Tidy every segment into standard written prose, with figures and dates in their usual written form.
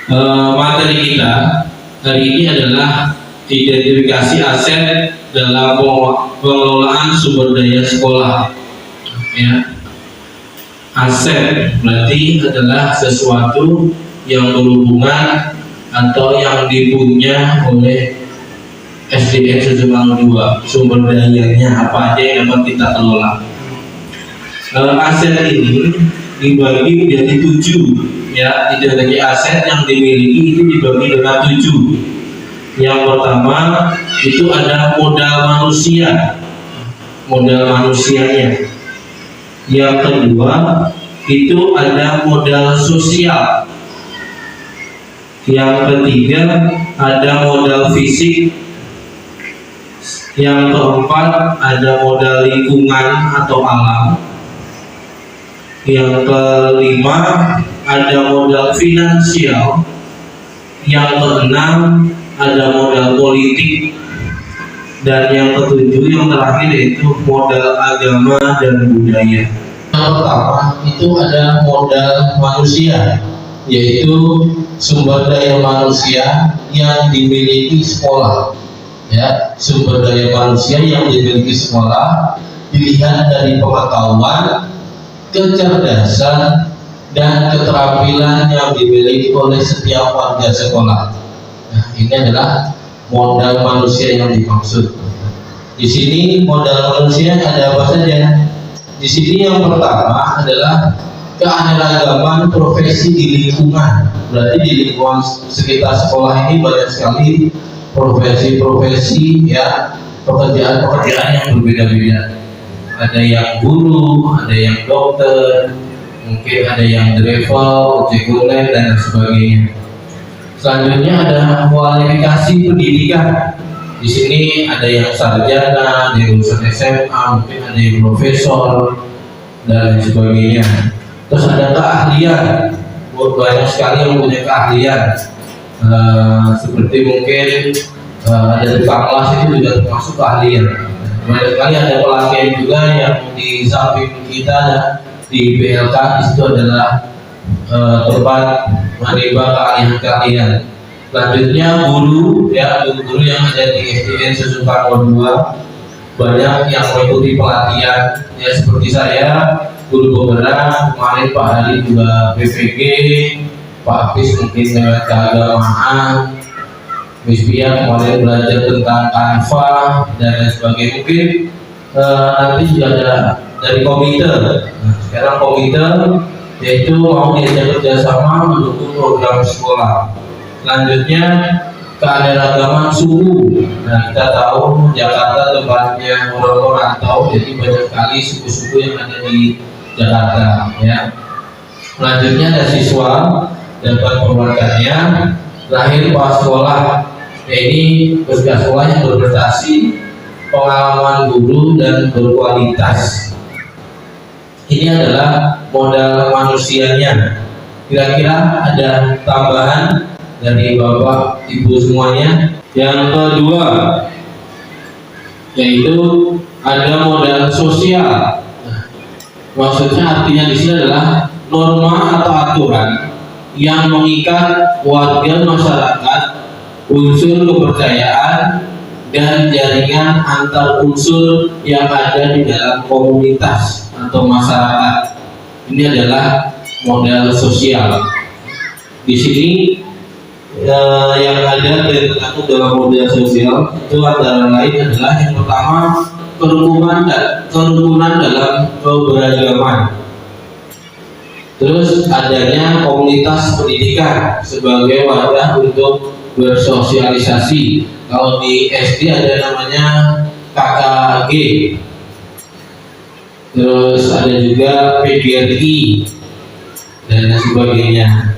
Materi kita hari ini adalah identifikasi aset dalam pengelolaan sumber daya sekolah. Ya. Aset berarti adalah sesuatu yang berhubungan atau yang dipunya oleh SDN Susukan 2, sumber dayanya apa aja yang dapat kita kelola. Aset ini dibagi menjadi 7, ya. Identifikasi aset yang dimiliki itu dibagi dengan 7. Yang pertama itu ada modal manusia, modal manusianya. Yang kedua itu ada modal sosial. Yang ketiga ada modal fisik. Yang keempat ada modal lingkungan atau alam. Yang kelima ada modal finansial. Yang keenam ada modal politik. Dan yang ketujuh yang terakhir yaitu modal agama dan budaya. Yang pertama itu ada modal manusia, yaitu sumber daya manusia yang dimiliki sekolah. Ya, sumber daya manusia yang dimiliki sekolah dilihat dari pengetahuan, kecerdasan, dan keterampilan yang dimiliki oleh setiap warga sekolah. Nah, ini adalah modal manusia yang dimaksud. Di sini modal manusia ada apa saja? Di sini yang pertama adalah keanekaragaman profesi di lingkungan. Berarti di lingkungan sekitar sekolah ini banyak sekali profesi-profesi, ya, pekerjaan-pekerjaan yang berbeda-beda. Ada yang guru, ada yang dokter, mungkin ada yang driver, ojek online dan sebagainya. Selanjutnya ada kualifikasi pendidikan. Di sini ada yang sarjana, ada yang lulusan SMA, mungkin ada yang profesor dan sebagainya. Terus ada keahlian. Banyak sekali yang punya keahlian. Seperti mungkin ada tukang kelas itu juga termasuk keahlian. Banyak sekali ada pelatihan juga yang di samping kita di BLK. Di situ adalah tempat menimba keahlian. Selanjutnya guru, ya, guru yang ada di SDN Susukan 2 banyak yang mengikuti pelatihan, ya, seperti saya guru penggerak. Kemarin Pak Hari juga PPG, Pak Apis mungkin lewat keagamaan, Miss Pia kemarin belajar tentang Canva dan lain sebagainya. Mungkin nanti juga ada dari komite. Nah, sekarang komite yaitu mau diajak kerjasama mendukung program sekolah. Selanjutnya keanekaragaman suku. Nah, kita tahu Jakarta tempatnya orang rantau, jadi banyak sekali suku-suku yang ada di Jakarta, ya. Selanjutnya ada siswa dapat perwakilannya. Terakhir pas sekolah, ya, ini peserta sekolah yang berprestasi, pengalaman guru dan berkualitas. Ini adalah modal manusianya. Kira-kira ada tambahan dari Bapak Ibu semuanya? Yang kedua yaitu ada modal sosial. Maksudnya artinya di sini adalah norma atau aturan yang mengikat warga masyarakat, unsur kepercayaan, dan jaringan antar unsur yang ada di dalam komunitas atau masyarakat. Ini adalah modal sosial. Di sini yang ada dan tercakup dalam modal sosial itu antara lain adalah yang pertama kerukunan dalam keberagaman. Terus adanya komunitas pendidikan sebagai wadah untuk bersosialisasi. Kalau di SD ada namanya KKG. Terus ada juga PGRI dan sebagainya.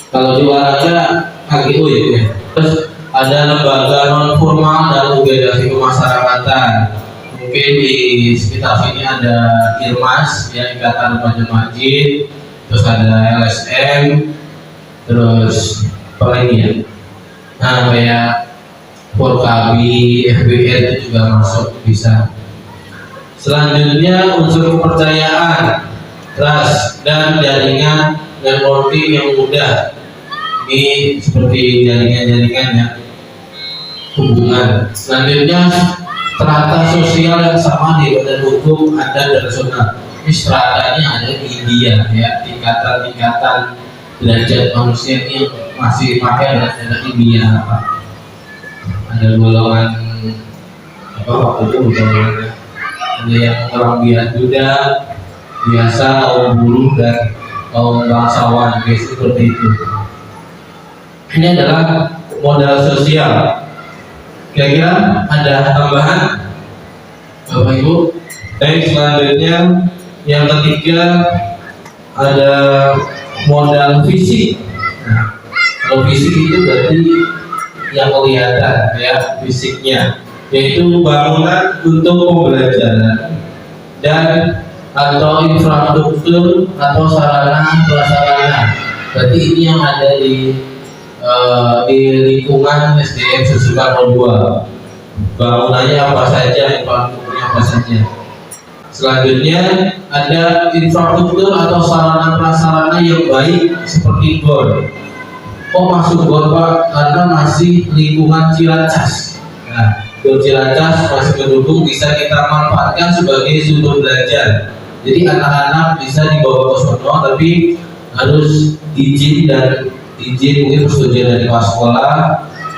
Kalau di olahraga KGO, ya. Terus ada lembaga non formal dan organisasi kemasyarakatan. Mungkin di sekitar sini ada IRMAS, ya, Ikatan Remaja Masjid. Terus ada LSM. Terus apa lagi, ya? Nah, kayak Forkabi, FBR itu juga masuk, bisa. Selanjutnya unsur kepercayaan, trust, dan jaringan networking yang mudah. Ini seperti jaringan-jaringan ya, hubungan. Selanjutnya strata sosial yang sama di badan hukum adat dan nasional. Ini stratanya ada di India ya, tingkatan-tingkatan derajat manusia ini masih pakai data India apa? Ada golongan apa waktu itu golongannya? Ada yang orang biasa, kaum buruh dan kaum bangsawan, seperti itu. Ini adalah modal sosial. Kira-kira ada tambahan, Bapak Ibu? Baik, selanjutnya yang ketiga ada modal fisik. Nah, kalau fisik itu berarti yang kelihatan ya, fisiknya, yaitu bangunan untuk pembelajaran dan atau infrastruktur atau sarana prasarana. Berarti ini yang ada di lingkungan SDM Susukan 02. Bangunannya apa saja, infrastrukturnya apa saja. Selanjutnya ada infrastruktur atau sarana prasarana yang baik seperti GOR. Kok masuk GOR Pak? Karena masih lingkungan Ciracas. Nah, GOR Ciracas masih mendukung, bisa kita manfaatkan sebagai sumber belajar. Jadi anak-anak bisa dibawa ke sono, tapi harus izin mungkin persetujuan dari kepala sekolah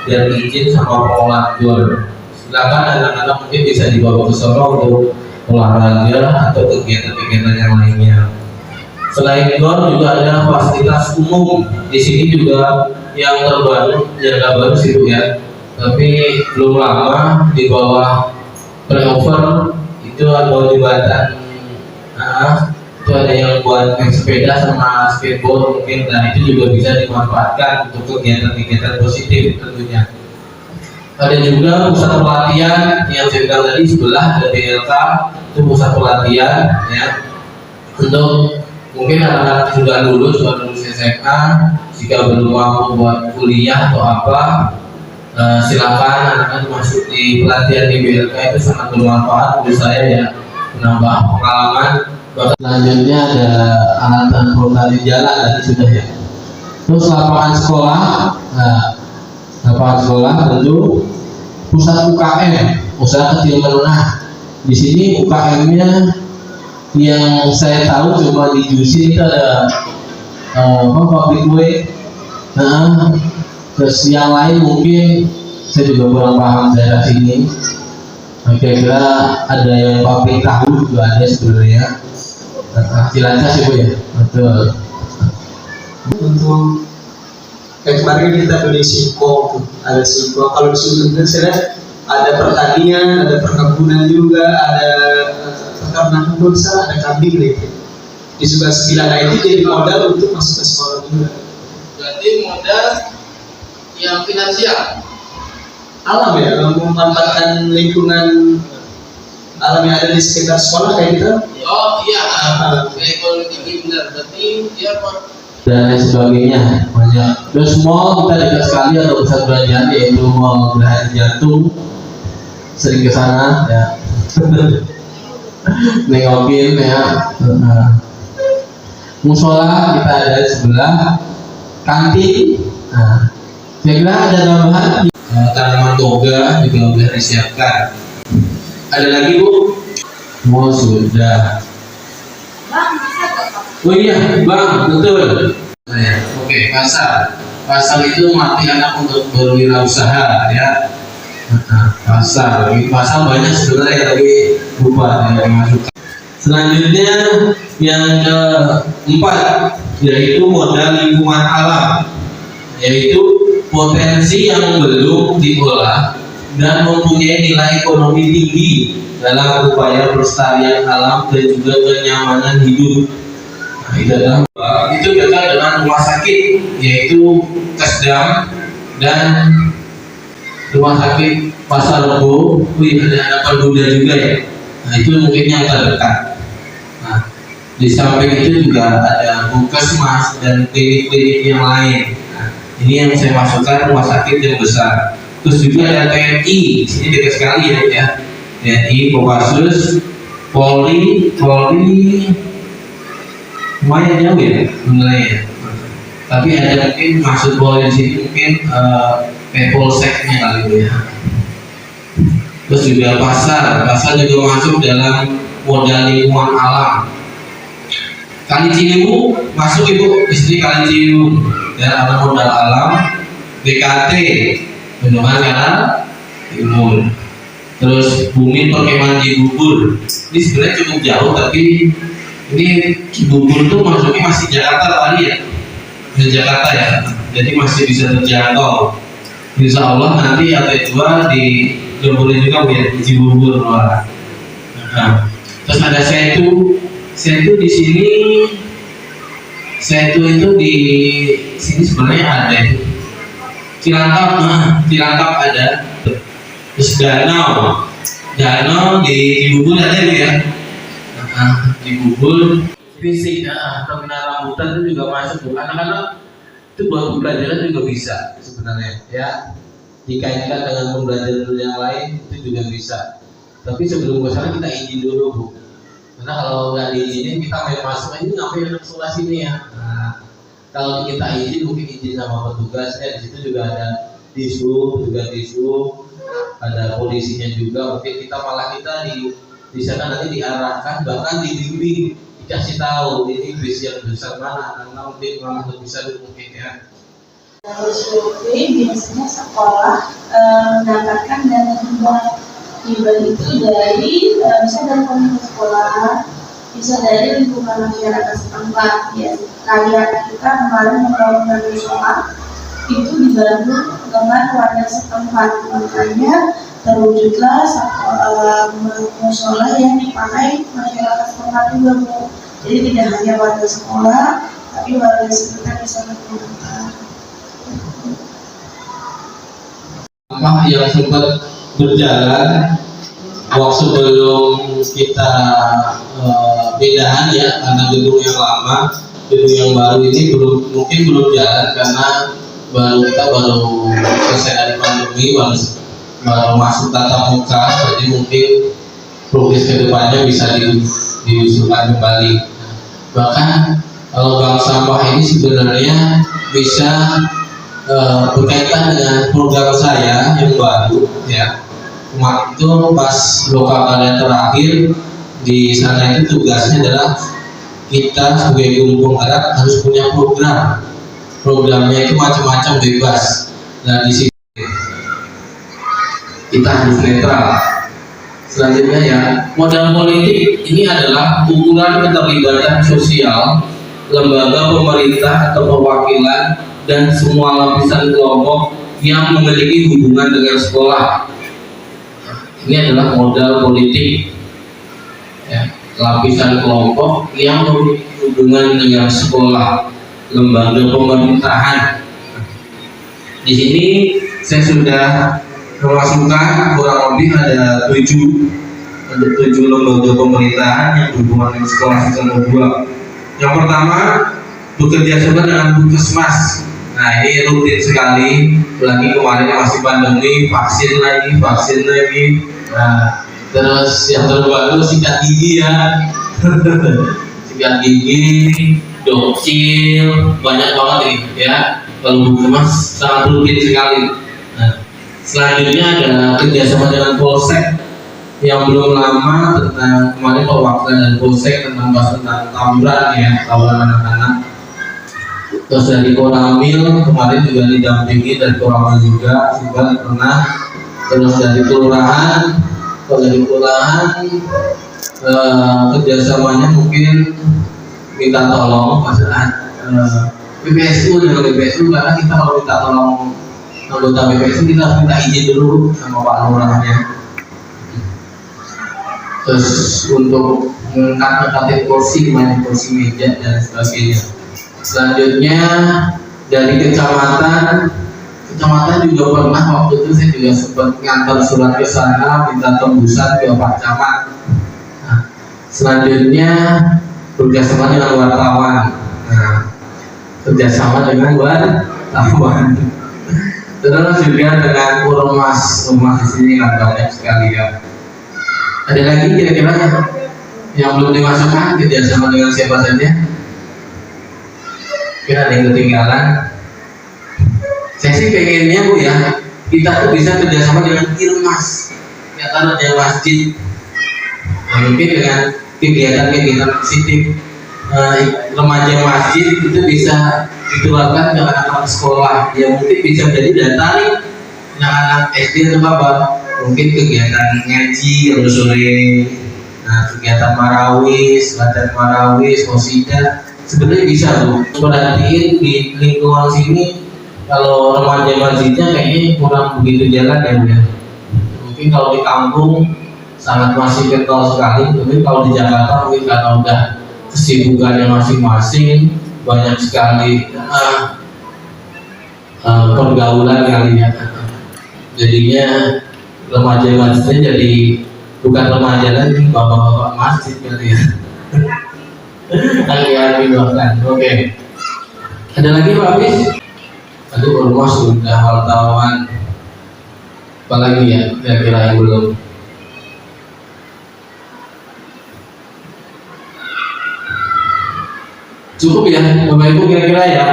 dan izin sama pengelola GOR. Silakan anak-anak mungkin bisa dibawa ke sono untuk olahraga atau kegiatan-kegiatan yang lainnya. Selain GOR juga ada fasilitas umum. Di sini juga yang terbaru, yang baru sih ya, tapi belum lama di bawah flyover itu ada jembatan. Itu ada yang buat naik sepeda sama skateboard mungkin, dan itu juga bisa dimanfaatkan untuk kegiatan-kegiatan positif tentunya. Ada juga pusat pelatihan yang saya bilang tadi sebelah dari DLK, itu pusat pelatihan ya, untuk mungkin anak-anak sudah lulus SMA, jika belum mampu buat kuliah atau apa, silakan anak-anak masuk di pelatihan di BLK, itu sangat bermanfaat menurut saya ya, menambah pengalaman. Selanjutnya ada alat transportasi jalan tadi sudah ya. Terus lapangan sekolah, nah, lapangan sekolah tentu pusat UKM, usaha kecil menengah. Di sini UKM-nya yang saya tahu cuma di Jusi itu ada pabrik kue. Nah, terus yang lain mungkin saya juga kurang paham daerah sini. Kira-kira ada yang pabrik tahu juga ada sebenarnya. Cilacas ya Bu ya, betul. Untuk kayak kemarin kita beli singkong, ada singkong. Kalau di Sumber saya lihat ada pertanian, ada perkebunan juga, ada peternakan bursa, ada kambing gitu. Di sebelah sekitar itu jadi modal untuk masuk ke sekolah juga. Berarti modal yang finansial. Alam ya, memanfaatkan lingkungan alam yang ada di sekitar sekolah kayak gitu. Oh iya, ekonomi tinggi benar. Berarti dia dan lain sebagainya banyak. Terus mall kita dekat sekali atau pusat perbelanjaan, yaitu Mall Geraha Jantung, sering ke sana ya. Nengokin ya. Musola kita ada di sebelah, kantin. Nah, saya kira ada tambahan. Tanaman toga juga sudah disiapkan. Ada lagi Bu? Oh sudah. Oh iya, Bang, betul. Oke, pasar. Pasar itu melatih anak untuk berwirausaha ya. Pasar banyak sebenarnya, tapi lupa ya dimasukkan. Selanjutnya yang keempat yaitu modal lingkungan alam, yaitu potensi yang belum diolah dan mempunyai nilai ekonomi tinggi dalam upaya pelestarian alam dan juga kenyamanan hidup. Nah, itu dekat dengan rumah sakit, yaitu Kesdam dan rumah sakit Pasar Rebo. Ada Perbuda juga ya. Nah, itu mungkin yang terdekat. Nah, di samping itu juga ada Puskesmas dan klinik-klinik yang lain. Nah, ini yang saya masukkan rumah sakit yang besar. Terus juga ada TNI, sini dekat sekali ya. TNI, Kopassus, Polri lumayan jauh ya sebenarnya. Tapi ada mungkin maksud boleh di sini mungkin kayak polseknya kali itu ya. Terus juga pasar juga masuk dalam modal lingkungan alam. Kali Ciliwung masuk itu istri Kali Ciliwung ya, ada modal alam. BKT bendungan kanal timur. Terus bumi perkemahan Cibubur. Ini sebenarnya cukup jauh, tapi ini Cibubur tuh masuknya masih Jakarta kali ya. Di Jakarta ya, jadi masih bisa terjangkau. Insya Allah nanti AT2 di Jempurin juga ya, di Cibubur luar. Nah, terus ada Setu di sini. Setu itu di sini sebenarnya ada itu. Cilangkap ada. Terus danau di Cibubur ada itu ya. Di Cibubur. Fisik terminal rambutan itu juga masuk tuh. Anak-anak itu buat pembelajaran juga bisa sebenarnya ya, dikaitkan dengan pembelajaran yang lain itu juga bisa. Tapi sebelum ke sana kita izin dulu Bu, karena kalau nggak diizinin kita main masuk ini ngapain anak sekolah sini ya. Nah, kalau kita izin mungkin izin sama petugas di situ juga ada disu, ada polisinya juga. Mungkin kita di sana nanti diarahkan, bahkan dibimbing, dikasih tahu ini bis yang besar mana, karena mungkin lebih besar mungkin ya. Biasanya sekolah mendapatkan dana hibah itu dari bisa dari komunitas sekolah, bisa dari lingkungan masyarakat setempat ya. Kayak kita kemarin membangun musola itu dibantu dengan warga setempat, makanya terwujudlah musola yang dipakai masyarakat setempat juga Bu. Jadi tidak hanya warga sekolah, tapi warga sekitar bisa menggunakan. Apa yang sempat berjalan waktu sebelum kita pindahan ya, karena gedung yang lama, gedung yang baru ini mungkin belum jalan karena kita baru selesai dari pandemi, baru masuk tatap muka, jadi mungkin progres kedepannya bisa diusulkan kembali. Bahkan kalau bank sampah ini sebenarnya bisa berkaitan dengan program saya yang baru ya. Kemarin itu pas lokal kalian terakhir di sana itu tugasnya adalah kita sebagai guru penggerak harus punya programnya itu macam-macam bebas. Nah di sini kita harus netral. Selanjutnya ya, modal politik ini adalah ukuran keterlibatan sosial lembaga pemerintah atau perwakilan dan semua lapisan kelompok yang memiliki hubungan dengan sekolah. Ini adalah modal politik ya, lapisan kelompok yang memiliki hubungan dengan sekolah, lembaga pemerintahan. Di sini saya sudah memasukkan kurang lebih ada 7 lembaga pemerintahan yang berhubungan dengan sekolah sistem 2. Yang pertama bekerja sama dengan Puskesmas. Nah ini rutin sekali, lagi kemarin masih pandemi, vaksin lagi. Nah terus yang terbaru sikat gigi ya, sikat gigi, dokcil, banyak banget nih ya. Kalau Puskesmas sangat rutin sekali. Nah, selanjutnya ada kerjasama dengan Polsek yang belum lama tentang kemarin perwakilan dari Polsek tentang tawuran ya, tawuran anak-anak. Terus dari Koramil kemarin juga didampingi dari Koramil juga pernah. Terus dari kelurahan, kerjasamanya mungkin minta tolong masalah BPSU dengan BPSU, karena kita kalau minta tolong anggota BPSU kita harus minta izin dulu sama Pak Lurahnya. Terus untuk mengangkat kursi, main kursi meja dan sebagainya. Selanjutnya dari kecamatan juga pernah, waktu itu saya juga sempat ngantar surat ke sana minta tembusan ke Pak Camat. Nah, selanjutnya kerjasama dengan wartawan. Nah, kerjasama dengan wartawan. Terus juga dengan rumah di sini kan banyak sekali ya. Ada lagi kira-kira yang belum dimasukkan kerjasama dengan siapa saja? Mungkin ada yang ketinggalan. Saya sih pengennya Bu ya, kita tuh bisa kerjasama dengan Irmas, kegiatan ada masjid. Nah, mungkin dengan kegiatan-kegiatan positif remaja masjid itu bisa ditularkan ke anak-anak sekolah. Ya mungkin bisa jadi daya tarik anak-anak SD atau apa. Mungkin kegiatan ngaji atau sore, nah, kegiatan marawis, latihan marawis, qasidah, sebenarnya bisa Bu. Perhatiin di lingkungan sini kalau remaja masjidnya kayaknya kurang begitu jalan ya Bu ya. Mungkin kalau di kampung sangat masih kental sekali, tapi kalau di Jakarta mungkin karena udah kesibukannya masing-masing, banyak sekali pergaulan kali ya. Jadinya remaja masjidnya jadi bukan remaja lagi, bapak-bapak masjid kali ya. Lagi-lagi bahkan. Oke. Ada lagi Pak Abis? Aduh, ormas sudah wartawan. Apalagi ya kira-kira yang belum? Cukup ya, Bapak Ibu kira-kira ya.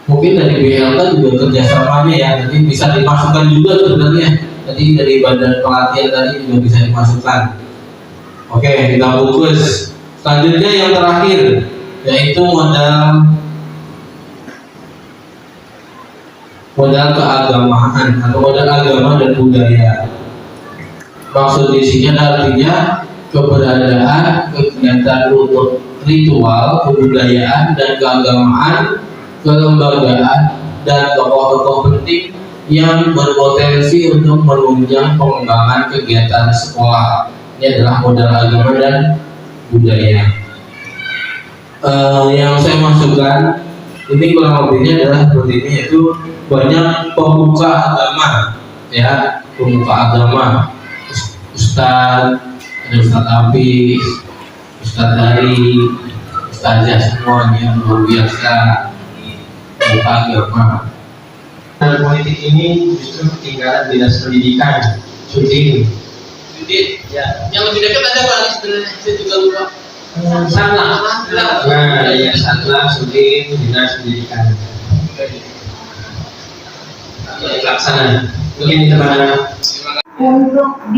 Mungkin dari BLK juga kerjasamanya ya, jadi bisa dimasukkan juga sebenarnya. Jadi dari badan pelatihan tadi juga bisa dimasukkan. Oke, kita fokus. Selanjutnya yang terakhir, yaitu modal keagamaan atau modal agama dan budaya. Maksud di sini artinya keberadaan kegiatan untuk ritual, kebudayaan dan keagamaan, kelembagaan dan tokoh-tokoh penting yang berpotensi untuk menunjang pengembangan kegiatan sekolah. Ini adalah modal agama dan budaya. Yang saya masukkan ini kurang lebihnya adalah seperti ini, yaitu banyak pemuka agama, ya, pemuka agama, Ustadz, ada Ustadz Abis, Ustadz Dari, Ustazah semuanya luar biasa pemuka agama. Dalam politik ini justru ketinggalan dinas pendidikan, Sudin. Ya, yang lebih dekat ada Pak sebenarnya, saya juga lupa. Sana. Nah, ya Sana, Sudin, dinas pendidikan. Laksana. Mungkin teman-teman. Untuk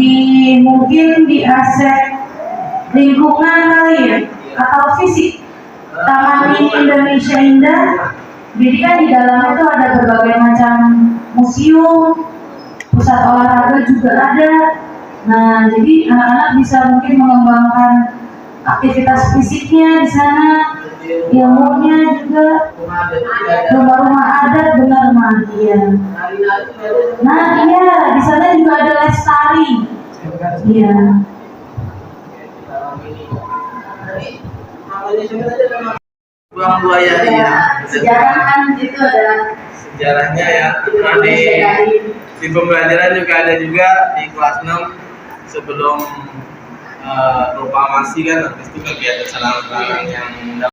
mungkin di aset lingkungan kali ya, atau fisik. Taman Mini Indonesia Indah, jadi kan di dalamnya itu ada berbagai macam museum, pusat olahraga juga ada. Nah, jadi anak-anak bisa mungkin mengembangkan aktivitas fisiknya di sana, ilmunya juga, rumah-rumah adat benar ya. Nah, iya di sana juga ada les tari, iya. Ruang buaya ya. Sejarah kan itu adalah Sejarahnya ya. Di pembelajaran juga ada juga di kelas 6 sebelum proklamasi kan, habis itu kegiatan selang-selang yang